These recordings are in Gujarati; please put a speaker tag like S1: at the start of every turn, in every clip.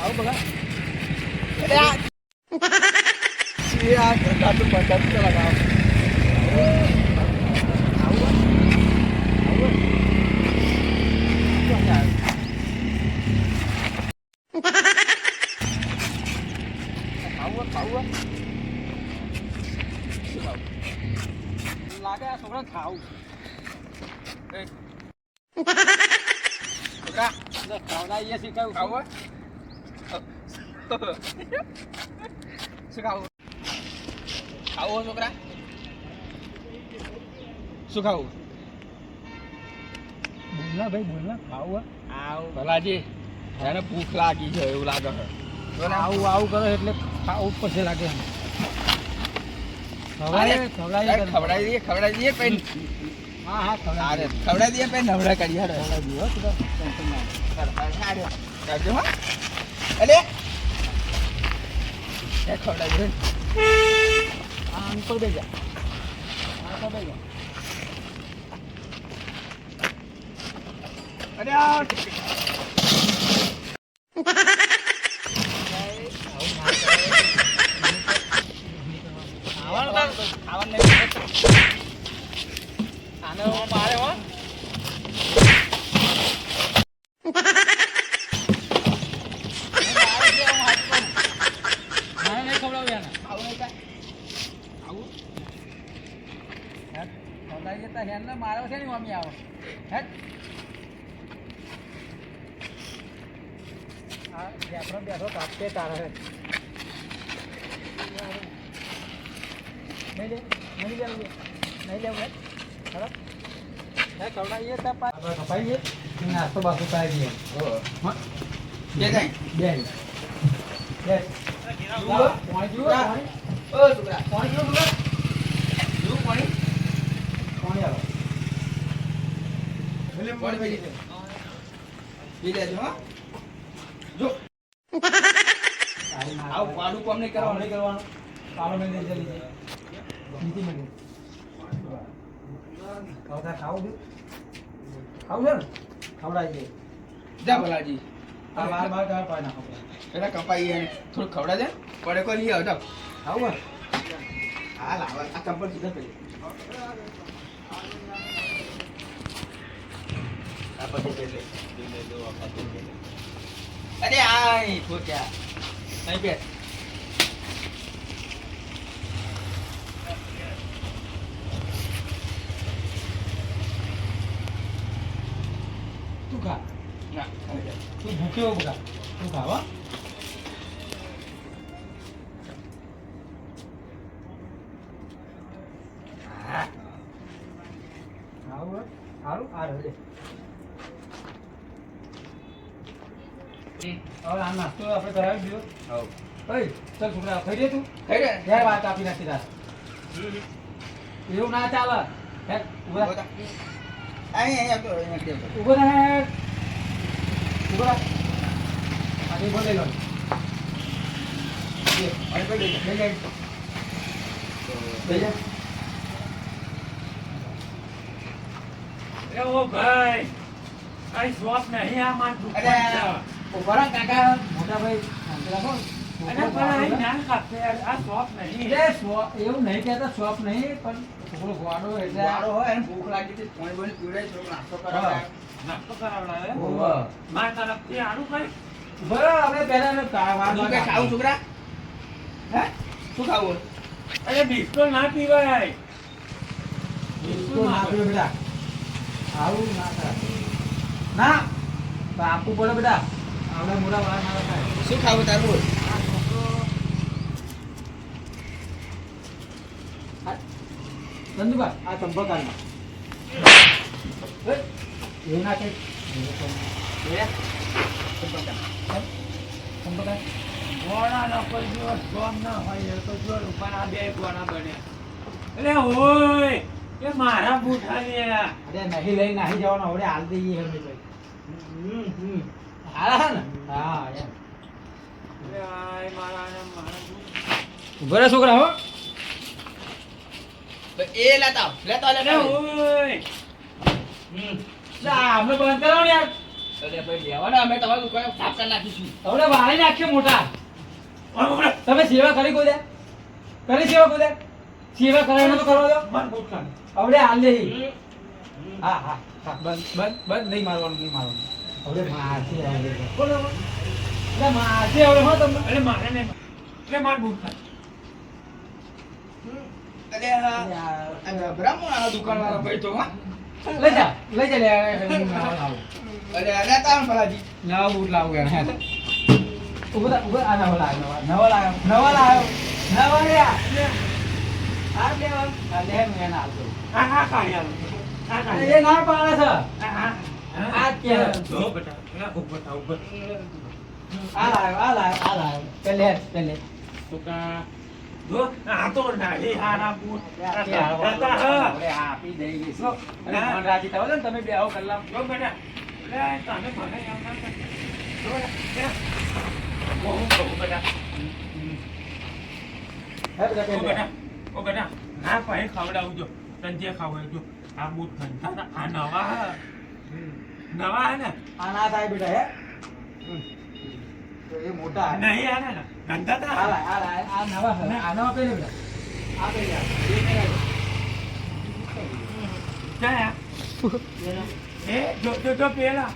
S1: આવું બગા અરે આ યાર ગંદા તો પતા તો લગાવ આવું લાગે આ છોકરા ખાવું છોકરા ખાવડાવીએ છીએ કયું ખાવું શું ખાવું ખાવું છોકરા શું ખાવું બોલના ભાઈ બોલના ખાવું આવું ભલાજી એને ભૂખ લાગી છે એવું લાગે છે આવું આવું કરો એટલે ખાવું પછી લાગે ખવડાવી દઈએ પેન હા હા ખવડાવી દઈએ પેન નવડા કરી ખવડાવી દઈએ ટેન્શન ના કરજો હા અલે એ ખવડાવી દે આ અંકલ બેજા આ બેજા અરે આ આને મારે હો મારો છે ને મમ્મી આવો હે આ બેઠો કાપતે તારે હે નહીં લેવું ખબર હે કવડાઈએ તા આપણે કપાઈએ નાસ્તો બાસ્તો પાઈ દઈએ હા બે પાણી જુઓ પાણી જુઓ ઓ છોકરા પાણી જુઓ પાણી આવે ભલે પાણી પી લેજો હા જો આવ પાડું કોમ નહીં કરવાનું પાડો મેં દે જલ્દી નીતિ મેં ખાવું છે ને ખવડાવી દે જા ભલાજી આ બાર પાઈ નાખો પેલા કપાઈ થોડું ખવડા દે પડે કોઈ લઈ આવતા ખાવું હા લાવા આ ચંપલ સીધા કરી અરે આય ખોટ્યા અહીં બેઠ તું ખા ના તું ભૂખ્યો બગા તું ખાવા આવું સારું આ રહે હવે આ નાસ્તો આપણે કરાવી દીધો હા ભાઈ ચાલ છોકરા ખાઈ દે તું ખાઈ દે યાર વાત આપી નાખી તાર એવું ના ચાલે હે ઉભા અહીં તો ઉભો રહે આજે બોલે લો અરે ભાઈ
S2: ઓ ભાઈ કઈ શોપ નહીં આ માર
S1: અરે ઉભા કાકા મોટા ભાઈ રાખો
S2: અરે પણ અહીં નાન કાપે આ શોપ નહીં
S1: એ શોપ એવું નહીં કહેતા શોપ નહીં પણ છોકરો ગોડો એટલે
S3: ગોડો હોય અને ભૂખ લાગી હતી પાણી બોણી પીવડાય થોડો નાસ્તો કરાવે
S2: નાસ્તો કરાવડાવે
S1: ઓહો
S2: માર તરફથી આનું કઈ
S1: બરાબર આપણે પહેલા
S3: તું કઈ ખાવું છોકરા હે શું ખાવું
S2: અરે બિસ્કુટ ના પીવાય
S1: બિલકુલ ના પીવો બેટા આવું ના કરાય ના તો આપવું પડે બેટા આવડા મોટા વાળા મારા થાય.
S3: શું ખાવું તારું બોલ?
S1: આ છોકરો ચંદુભા આ ચંપકાલમાં એવું ના કઈ ચંપકાલ
S2: ગોળા નો કોઈ દિવસ ગોમ ના હોય એ તો જો પણ આ બે ગોળા બન્યા. અરે ઓય એ મારા બૂઠા લ્યા.
S1: અરે નહીં લઈ નાહી જવાનો હવે હાલ દઈએ અમે ભાઈ હાલા ને હા એમ
S2: અરે આય મારા બૂટ.
S1: ઉભો રહે છોકરા હો
S3: તો એ લેતા આવ. લેતા આવ,
S2: અરે
S3: લેતા આવ.
S2: ઓય
S1: જા અમને બંધ કરો ને યાર
S3: અરે ભાઈ લેવાના અમે તમારું દુકાન સાફ કરી નાખીશું.
S1: હવે વાળી નાખ્યો મોટા
S2: ઓય ઓય
S1: તમે સેવા કરી કોઈ દે કરી સેવા કોઈ દે સેવા કરાવીને તો કરવા દો
S2: મન બૂટ કાઢ.
S1: હવે હાલ દે હા હા હા બંધ બંધ બંધ નહીં મારવાનું નહીં મારવાનું હવે મારશે હવે બોલો એટલે મારશે હવે હો તમને
S2: અરે મારે નહીં અરે માર બૂટ કાઢ.
S3: અરે હા બ્રાહ્મણ દુકાનવાળો ભાઈ તો હા.
S1: લઈ જા લે આવો
S3: અરે લેતા આવ ભલાજી.
S1: નવા બૂટ લાવું યાર હે ઉભા આ નવા લાવ્યો નવા લ્યા આ લે આ લે મેં ના આવતો
S2: આ હા કાઢ્યા. આ
S1: એ
S2: કાઢ્યા.
S1: ના પાડે છે
S2: આ હા
S1: આ કે
S2: જો બેટા આ ઉપર થા ઉપર.
S1: આ લાવ્યો પેલે
S2: તો કા જો આ તો નાહી હારા બૂટ.
S1: આપી દઈ
S2: જો,
S1: મન રાજી થાવ ને તમે બે આવો કલાક
S2: જો બેટા લે તને મને એમ ના કર. જો બેટા બહુ બહુ બેટા
S1: હે બધા
S2: ઓ
S1: પેલે
S2: બેટા ઓ બેટા ના પાહે ખવડાવજો તને જે ખાવડાવજો. આ બૂટ ખંતા આ નવા હે ને
S1: આ ના થાય બેટા હે તો એ મોટા હે
S2: નહીં આ ને ગંદા તા
S1: આ નવા હે આ નવા પેલે બેટા આ પેલે એ પેલે
S2: ક્યાં એ જો જો જો પેલા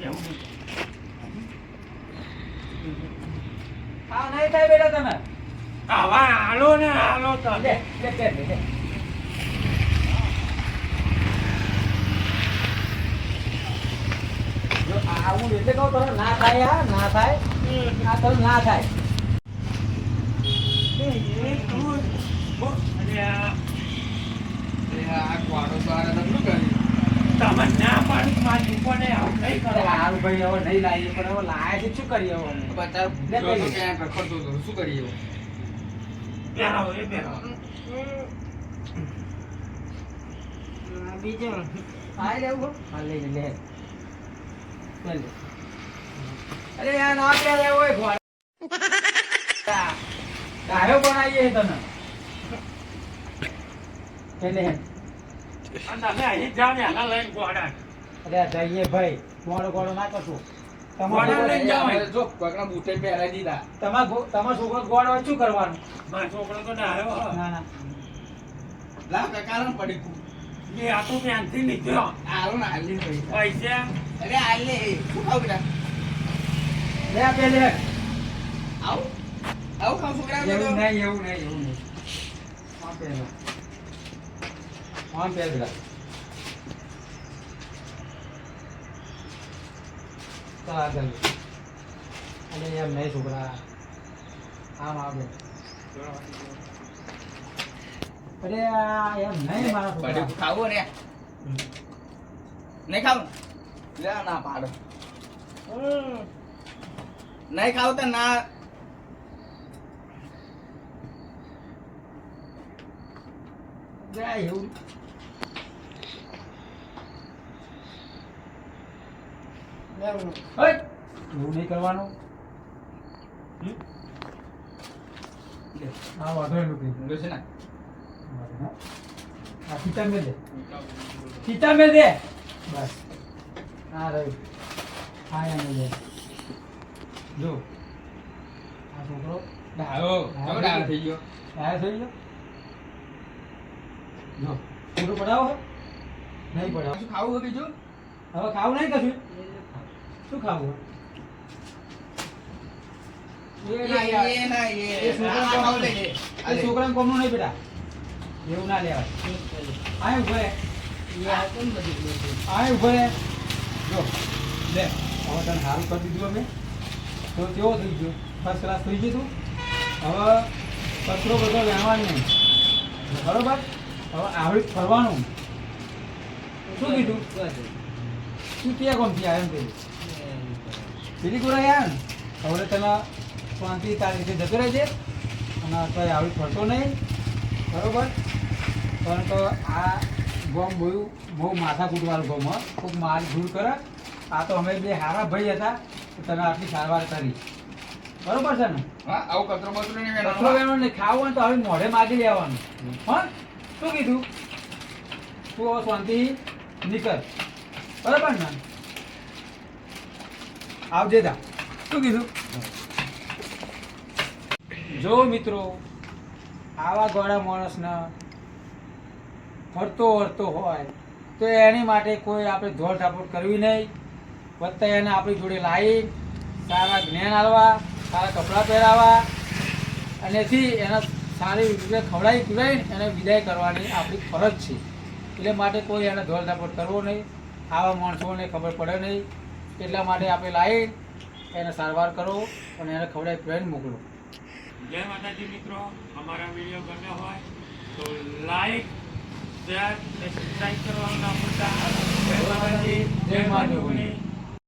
S2: એવું નહીં.
S1: આ નહીં થાય બેટા તમે
S2: આવા હાલો ને હાલો
S1: લે
S2: તમે
S1: લે પેલે લે જો આવું એટલે કહું તને ના થાય આ ના થાય આ તને ના થાય
S2: એ તું અરે આ
S3: આ કવાડો તો આ તમે શું કર્યું?
S2: તમે ના પાડી મારી ઉપરને આવું નહીં
S1: અરે
S2: કરો.
S1: હારું ભાઈ હવે નહીં લાવીએ પણ હવે લાયા છે શું કરીએ હવે અમે?
S3: બચાવ
S1: લે
S3: જો તો
S1: પેલી.
S3: ક્યાં રખડતો હતો. શું કરીએ હવે?
S2: પહેરાવો એ પહેરાવો.
S1: આ લેવું હો? હા લઈ લે ચાલ લે. અરે યાર ના પહેરે હોય ઘોડા ગાયો બનાવીએ તને એટલે
S2: અને તમે અહીં જાઓ ને આના લઈને ગોડા.
S1: અરે જઈએ ભાઈ ગોળો ગોળો ના કરશો
S2: ગોળો લઈને જાઓ.
S3: જો પગના બૂટે પહેરાવી દીધા.
S1: તમારો છોકરો ગોળો હોય શું કરવાનું
S2: મારો છોકરો તો ડાયો હો.
S1: ના ના
S3: લાવ કાકાને પડી તું.
S2: એ આ તો ત્યાંથી નીકળ્યો.
S3: આલો ને હાલી પૈસા.
S2: પૈસા
S3: અરે હાલ લે. શું ખાવ બેટા?
S1: લે આ પેલે
S3: આવું આવું ખાવ છોકરા
S1: એવું નહીં એવું નહીં હા પેલે હા પેલે ચાલ આગળ અને એમ નહીં છોકરા આમ આવે અરે આ એમ નહીં મારા
S3: પડી
S1: છોકરા
S3: ખાવું ને નહીં ખાવું લે ના પાડો નહીં ખાવું તો ના
S1: જાય એવું હટ! એવું નહીં કરવાનું હા વાંધો નહીં મૂકી.
S3: ઊંઘે છે ને
S1: આ ખીચા મેં દે ખીચા મેં દે બસ હા રહ્યું હા એમ દે જો આ છોકરો
S3: ડાયો કેવો ડાયો થઈ ગયો
S1: આયા થઈ ગયો જો પૂરું પડાવો હે? નહીં પડાવો
S3: શું ખાવું છે બીજું
S1: હવે ખાવું નહીં કશું શું ખાવું
S3: એ ના એ
S1: એ છોકરાને
S3: આ ખાવું લે
S1: એ છોકરાને કોમનું નહીં બેટા એવું ના લેવાય આય ઉભો રે આય ઉભો રે જો લે હવે તને સારું કરી દીધું અમે તો કેવો થઈ ગયો ફર્સ્ટ ક્લાસ થઈ ગયું તું હવે કચરો બધો વહેવાનો નહીં બરોબર હવે આવડી ફરવાનું શું કીધું શું ક્યાં કોમથી આવ્યા એમ પેલી પેલી કોરા યાર હવે તને શાંતિ તારી રીતે જતો રહેજે અને કંઈ આવડી ફરતો નહીં બરોબર કારણ કે આ ગોમ બહુ માથા કૂટવાનું ગોમ ખૂબ માર ધૂળ કરે આ તો અમે બે હારા ભાઈ હતા તો તને આટલી સારવાર કરી બરોબર છે ને
S3: હા આવું કચરો બચરો નહીં
S1: કચરો
S3: વેણવાનો.
S1: વેણો નહીં ખાવું હોય તો હવે મોઢે માગી લેવાનું હા શું કીધું તું હવે શાંતિ નીકળ બરાબર ને આવજે તા શું કીધું જો મિત્રો આવા ગોળા માણસને ફરતો વળતો હોય તો એની માટે કોઈ આપણે ધોળ ધાપોટ કરવી નહીં વત્તા એને આપણી જોડે લાવી સારા જ્ઞાન આપવા સારા કપડાં પહેરાવવા અનેથી એને સારી રીતે ખવડાવી પીવડાવીને એને વિદાય કરવાની આપણી ફરજ છે એટલે માટે કોઈ એને ધોળ ધાપોટ કરવો નહીં આવા માણસોને ખબર પડે નહીં એટલા માટે આપણે લાવી એને સારવાર કરો અને એને ખવડાવી પીવડાવીને મોકલો
S2: જય માતાજી મિત્રો, અમારા વિડીયો ગમ્યો હોય તો લાઈક શેર અને સબસ્ક્રાઈબ કરવાનું ના ભૂલતા. જય માતાજી, જય માતાજી.